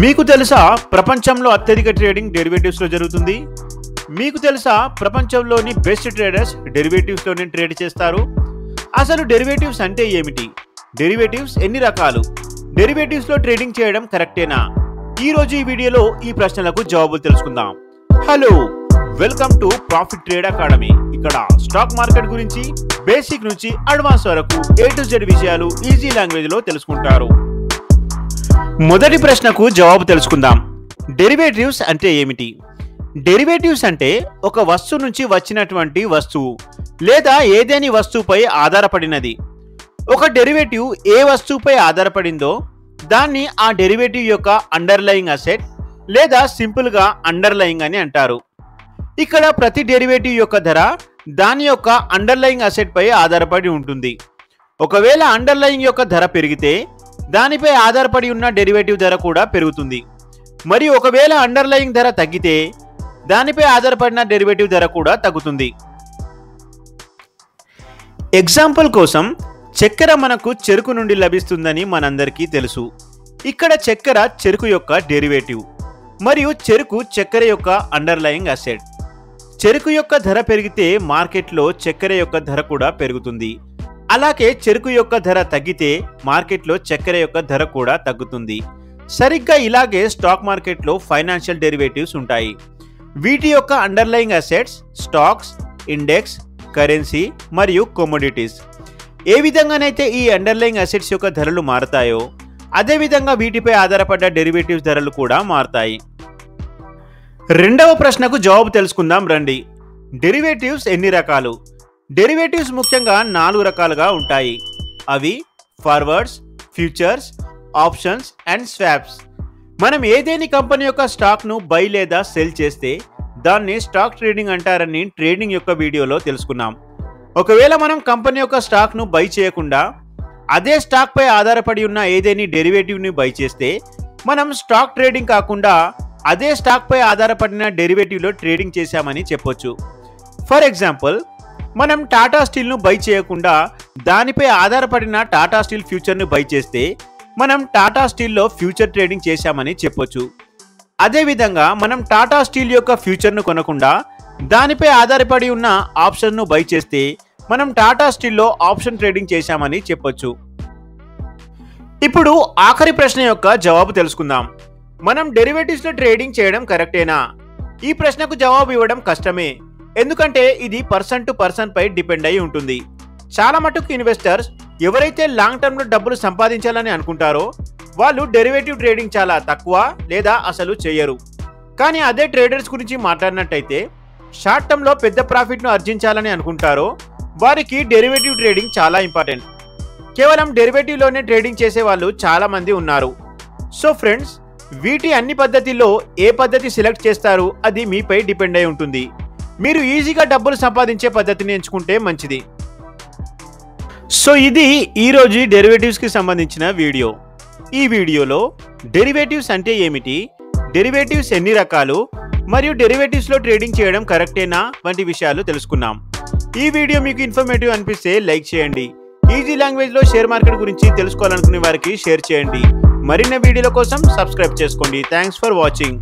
మీకు తెలుసా ప్రపంచంలో అత్యధిక ట్రేడింగ్ డెరివేటివ్స్ లో జరుగుతుంది? మీకు తెలుసా ప్రపంచంలోని బెస్ట్ ట్రేడర్స్ డెరివేటివ్స్ లోనే ట్రేడ్ చేస్తారు? అసలు డెరివేటివ్స్ అంటే ఏమిటి? డెరివేటివ్స్ ఎన్ని రకాలు? డెరివేటివ్స్ లో ట్రేడింగ్ చేయడం కరెక్టేనా? ఈ రోజు ఈ వీడియోలో ఈ ప్రశ్నలకు జవాబులు తెలుసుకుందాం. Hello, welcome to profit trade academy. ఇక్కడ స్టాక్ మార్కెట్ గురించి బేసిక్ నుంచి అడ్వాన్స్ వరకు A to Z విషయాలు ఈజీ లాంగ్వేజ్ లో తెలుసుకుంటారు. మొదటి ప్రశ్నకు జవాబు తెలుసుకుందాం. డెరివేటివ్స్ అంటే ఏమిటి? డెరివేటివ్స్ అంటే ఒక వస్తువు నుంచి వచ్చినటువంటి వస్తువు లేదా ఏదేని వస్తువుపై ఆధారపడినది. ఒక డెరివేటివ్ ఏ వస్తువుపై ఆధారపడిందో దాన్ని ఆ డెరివేటివ్ యొక్క అండర్లయింగ్ అసెట్ లేదా సింపుల్గా అండర్లయింగ్ అని అంటారు. ఇక్కడ ప్రతి డెరివేటివ్ యొక్క ధర దాని యొక్క అండర్లయింగ్ అసెట్ పై ఆధారపడి ఉంటుంది. ఒకవేళ అండర్లయింగ్ యొక్క ధర పెరిగితే దానిపై ఆధారపడి ఉన్న డెరివేటివ్ ధర కూడా పెరుగుతుంది. మరియు ఒకవేళ అండర్లయింగ్ ధర తగ్గితే దానిపై ఆధారపడిన డెరివేటివ్ ధర కూడా తగ్గుతుంది. ఎగ్జాంపుల్ కోసం చక్కెర మనకు చెరుకు నుండి లభిస్తుందని మనందరికీ తెలుసు. ఇక్కడ చక్కెర చెరుకు యొక్క డెరివేటివ్ మరియు చెరుకు చక్కెర యొక్క అండర్లయింగ్ అసెట్. చెరుకు యొక్క ధర పెరిగితే మార్కెట్లో చక్కెర యొక్క ధర కూడా పెరుగుతుంది. అలాగే చెరుకు యొక్క ధర తగ్గితే మార్కెట్లో చక్కెర యొక్క ధర కూడా తగ్గుతుంది. సరిగ్గా ఇలాగే స్టాక్ మార్కెట్లో ఫైనాన్షియల్ డెరివేటివ్స్ ఉంటాయి. వీటి యొక్క underlying assets stocks, index, currency మరియు కమోడిటీస్. ఏ విధంగానైతే ఈ అండర్లయింగ్ అసెట్స్ యొక్క ధరలు మారతాయో అదేవిధంగా వీటిపై ఆధారపడ్డ డెరివేటివ్స్ ధరలు కూడా మారతాయి. రెండవ ప్రశ్నకు జవాబు తెలుసుకుందాం రండి. డెరివేటివ్స్ ఎన్ని రకాలు? డెరివేటివ్స్ ముఖ్యంగా 4 రకాలుగా ఉంటాయి. అవి forwards, futures, options and swaps. మనం ఏదేని కంపెనీ యొక్క స్టాక్ను బై లేదా సెల్ చేస్తే దాన్ని స్టాక్ ట్రేడింగ్ అంటారని ట్రేడింగ్ యొక్క వీడియోలో తెలుసుకున్నాం. ఒకవేళ మనం కంపెనీ యొక్క స్టాక్ను బై చేయకుండా అదే స్టాక్ పై ఆధారపడి ఉన్న ఏదేని డెరివేటివ్ని బై చేస్తే మనం స్టాక్ ట్రేడింగ్ కాకుండా అదే స్టాక్ పై ఆధారపడిన డెరివేటివ్లో ట్రేడింగ్ చేశామని చెప్పొచ్చు. ఫర్ ఎగ్జాంపుల్, మనం టాటా స్టీల్ను బై చేయకుండా దానిపై ఆధారపడిన టాటా స్టీల్ ఫ్యూచర్ను బై చేస్తే మనం టాటా స్టీల్లో ఫ్యూచర్ ట్రేడింగ్ చేశామని చెప్పొచ్చు. అదేవిధంగా మనం టాటా స్టీల్ యొక్క ఫ్యూచర్ను కొనకుండా దానిపై ఆధారపడి ఉన్న ఆప్షన్ను బై చేస్తే మనం టాటా స్టీల్లో ఆప్షన్ ట్రేడింగ్ చేశామని చెప్పొచ్చు. ఇప్పుడు ఆఖరి ప్రశ్న యొక్క జవాబు తెలుసుకుందాం. మనం డెరివేటివ్స్లో ట్రేడింగ్ చేయడం కరెక్టేనా? ఈ ప్రశ్నకు జవాబు ఇవ్వడం కష్టమే. ఎందుకంటే ఇది పర్సన్ టు పర్సన్ పై డిపెండ్ అయి ఉంటుంది. చాలా మటుకు ఇన్వెస్టర్స్ ఎవరైతే లాంగ్ టర్మ్ లో డబ్బులు సంపాదించాలని అనుకుంటారో వాళ్ళు డెరివేటివ్ ట్రేడింగ్ చాలా తక్కువ లేదా అసలు చేయరు. కానీ అదే ట్రేడర్స్ గురించి మాట్లాడినట్టయితే షార్ట్ టర్మ్ లో పెద్ద ప్రాఫిట్ ను ఆర్జించాలని అనుకుంటారో వారికి డెరివేటివ్ ట్రేడింగ్ చాలా ఇంపార్టెంట్. కేవలం డెరివేటివ్ లోనే ట్రేడింగ్ చేసే వాళ్ళు చాలా మంది ఉన్నారు. సో ఫ్రెండ్స్, వీటి అన్ని పద్ధతిలో ఏ పద్ధతి సెలెక్ట్ చేస్తారు అది మీపై డిపెండ్ అయి ఉంటుంది. మీరు ఈజీగా డబ్బులు సంపాదించే పద్ధతిని ఎంచుకుంటే మంచిది. సో ఇది ఈరోజు డెరివేటివ్స్ కి సంబంధించిన వీడియో. ఈ వీడియోలో డెరివేటివ్స్ అంటే ఏమిటి, డెరివేటివ్స్ ఎన్ని రకాలు మరియు డెరివేటివ్స్ లో ట్రేడింగ్ చేయడం కరెక్టేనా వంటి విషయాలు తెలుసుకున్నాం. ఈ వీడియో మీకు ఇన్ఫర్మేటివ్ అనిపిస్తే లైక్ చేయండి. ఈజీ లాంగ్వేజ్ లో షేర్ మార్కెట్ గురించి తెలుసుకోవాలనుకునే వారికి షేర్ చేయండి. మరిన్ని వీడియోల కోసం సబ్స్క్రైబ్ చేసుకోండి. Thanks for watching.